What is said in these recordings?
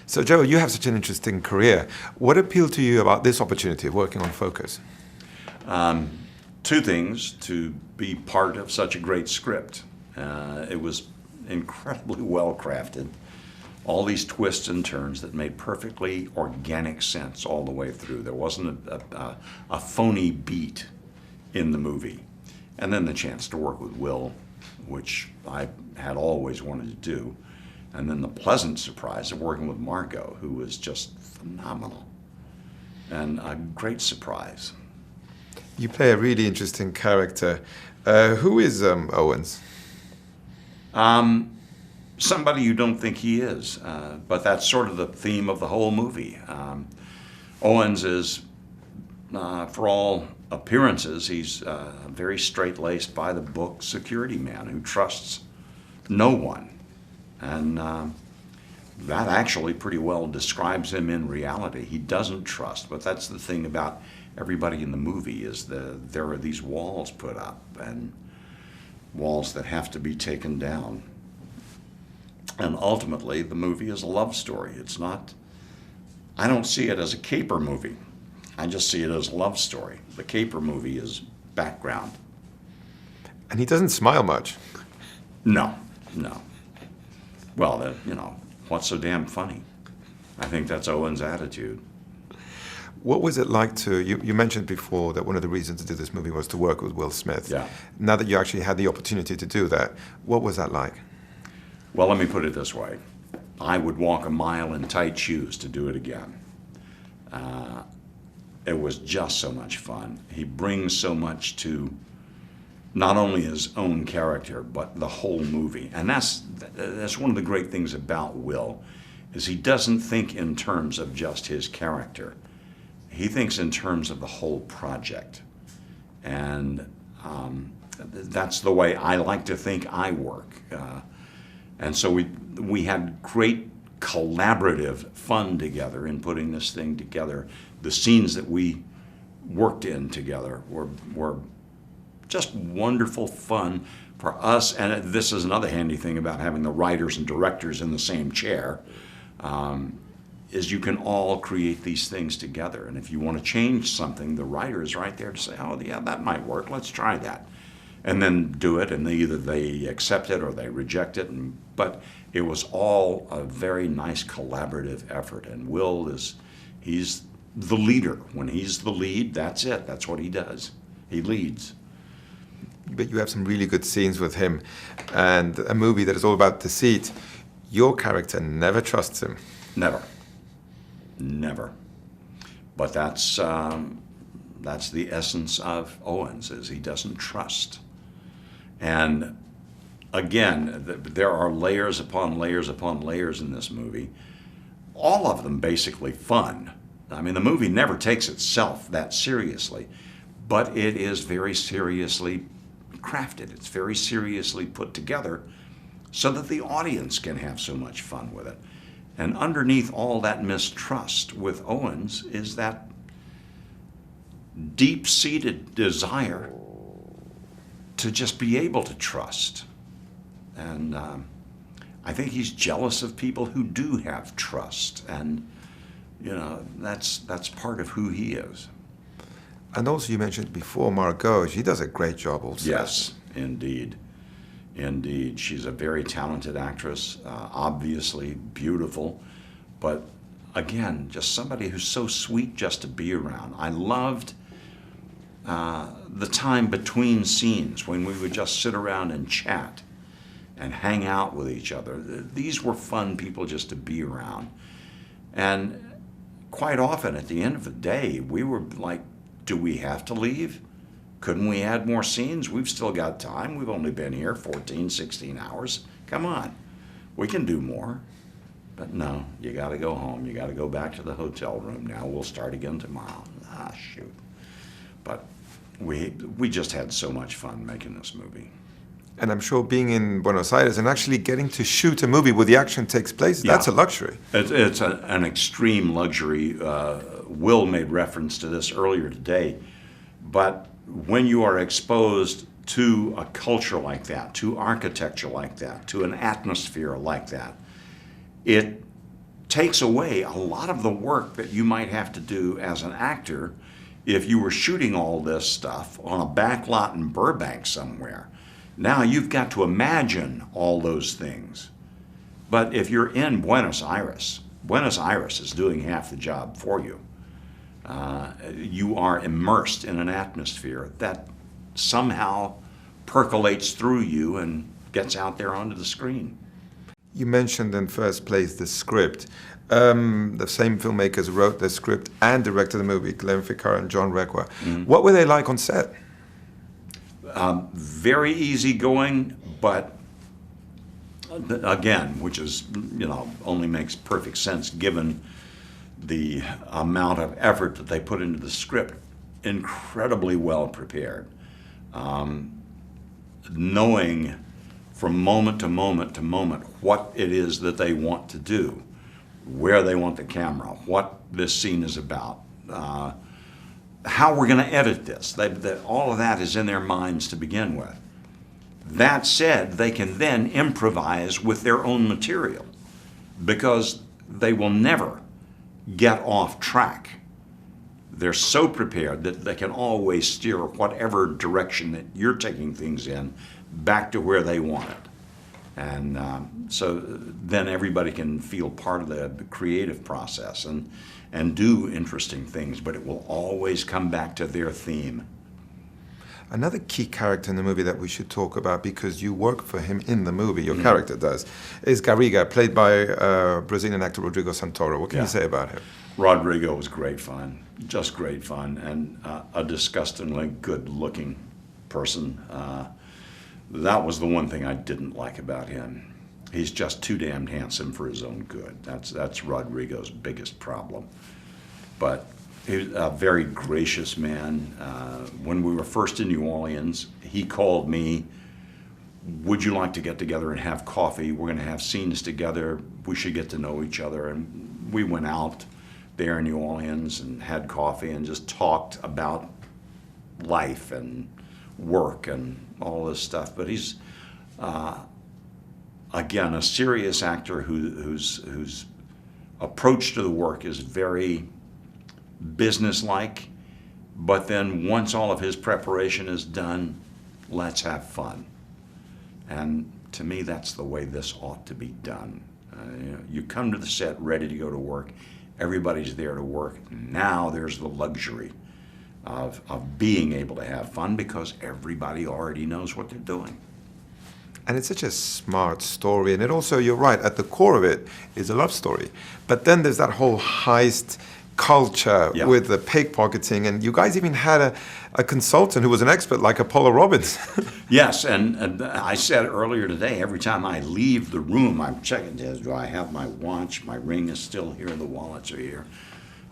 So, Joe, you have such an interesting career. What appealed to you about this opportunity of working on Focus? Two things: to be part of such a great script. It was incredibly well crafted. All these twists and turns that made perfectly organic sense all the way through. There wasn't a phony beat in the movie. And then the chance to work with Will, which I had always wanted to do. And then the pleasant surprise of working with Margot, who was just phenomenal. And a great surprise. You play a really interesting character. Who is Owens? Somebody you don't think he is, but that's sort of the theme of the whole movie. Owens is, for all appearances, he's a very straight-laced, by-the-book security man who trusts no one. And that actually pretty well describes him in reality. He doesn't trust, but that's the thing about everybody in the movie, is there are these walls put up, and walls that have to be taken down. And ultimately, the movie is a love story. It's not, I don't see it as a caper movie. I just see it as a love story. The caper movie is background. And he doesn't smile much. No. Well, what's so damn funny? I think that's Owen's attitude. What was it like you mentioned before that one of the reasons to do this movie was to work with Will Smith. Yeah. Now that you actually had the opportunity to do that, what was that like? Well, let me put it this way. I would walk a mile in tight shoes to do it again. It was just so much fun. He brings so much to not only his own character, but the whole movie. And that's one of the great things about Will, is he doesn't think in terms of just his character. He thinks in terms of the whole project. And that's the way I like to think I work. And so we had great collaborative fun together in putting this thing together. The scenes that we worked in together were just wonderful fun for us. And this is another handy thing about having the writers and directors in the same chair, is you can all create these things together. And if you want to change something, the writer is right there to say, oh yeah, that might work, let's try that. And then do it, and either they accept it or they reject it. But it was all a very nice collaborative effort. And Will he's the leader. When he's the lead, that's it. That's what he does. He leads. But you have some really good scenes with him, and a movie that is all about deceit. Your character never trusts him. Never. But that's the essence of Owens, is he doesn't trust. And again, there are layers upon layers upon layers in this movie, all of them basically fun. I mean, the movie never takes itself that seriously, but it is very seriously crafted. It's very seriously put together so that the audience can have so much fun with it. And underneath all that mistrust with Owens is that deep-seated desire to just be able to trust. And I think he's jealous of people who do have trust. And, that's part of who he is. And also you mentioned before Margot, she does a great job also. Yes, indeed. Indeed. She's a very talented actress, obviously beautiful, but again, just somebody who's so sweet just to be around. I loved the time between scenes when we would just sit around and chat and hang out with each other. These were fun people just to be around. And quite often at the end of the day, we were like, do we have to leave? Couldn't we add more scenes? We've still got time. We've only been here 14, 16 hours. Come on, we can do more. But no, you got to go home. You got to go back to the hotel room now. We'll start again tomorrow. Shoot. But we just had so much fun making this movie. And I'm sure being in Buenos Aires and actually getting to shoot a movie where the action takes place, that's a luxury. It's an extreme luxury. Will made reference to this earlier today. But when you are exposed to a culture like that, to architecture like that, to an atmosphere like that, it takes away a lot of the work that you might have to do as an actor if you were shooting all this stuff on a back lot in Burbank somewhere. Now you've got to imagine all those things. But if you're in Buenos Aires is doing half the job for you. You are immersed in an atmosphere that somehow percolates through you and gets out there onto the screen. You mentioned in first place the script. The same filmmakers wrote the script and directed the movie, Glenn Ficarra and John Requa. Mm-hmm. What were they like on set? Very easygoing, but again, which is, only makes perfect sense given the amount of effort that they put into the script. Incredibly well prepared. Knowing from moment to moment to moment what it is that they want to do, where they want the camera, what this scene is about, how we're going to edit this. All of that is in their minds to begin with. That said, they can then improvise with their own material because they will never get off track. They're so prepared that they can always steer whatever direction that you're taking things in back to where they want it. And so then everybody can feel part of the creative process and do interesting things, but it will always come back to their theme. Another key character in the movie that we should talk about, because you work for him in the movie, your character does, is Garriga, played by Brazilian actor Rodrigo Santoro. What can you say about him? Rodrigo was great fun, just great fun, and a disgustingly good-looking person. That was the one thing I didn't like about him. He's just too damned handsome for his own good. That's Rodrigo's biggest problem. But he was a very gracious man. When we were first in New Orleans, he called me, would you like to get together and have coffee? We're going to have scenes together. We should get to know each other. And we went out there in New Orleans and had coffee and just talked about life and work and all this stuff. But he's, again, a serious actor whose approach to the work is very businesslike, but then once all of his preparation is done, let's have fun. And to me, that's the way this ought to be done. You come to the set ready to go to work. Everybody's there to work. Now there's the luxury of being able to have fun because everybody already knows what they're doing. And it's such a smart story. And it also, you're right, at the core of it is a love story. But then there's that whole heist culture with the pickpocketing. And you guys even had a consultant who was an expert like Apollo Robbins. Yes, and I said earlier today, every time I leave the room, I'm checking, do I have my watch? My ring is still here, the wallets are here.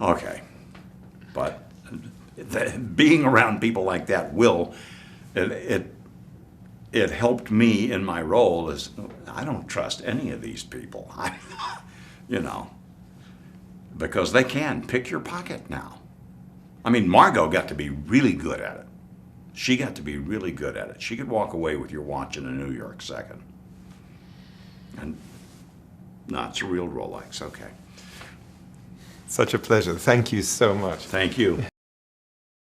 Okay. But being around people like that it helped me in my role as I don't trust any of these people. Because they can pick your pocket now. I mean, Margot got to be really good at it. She got to be really good at it. She could walk away with your watch in a New York second. And no, it's a real Rolex. Okay. Such a pleasure. Thank you so much. Thank you.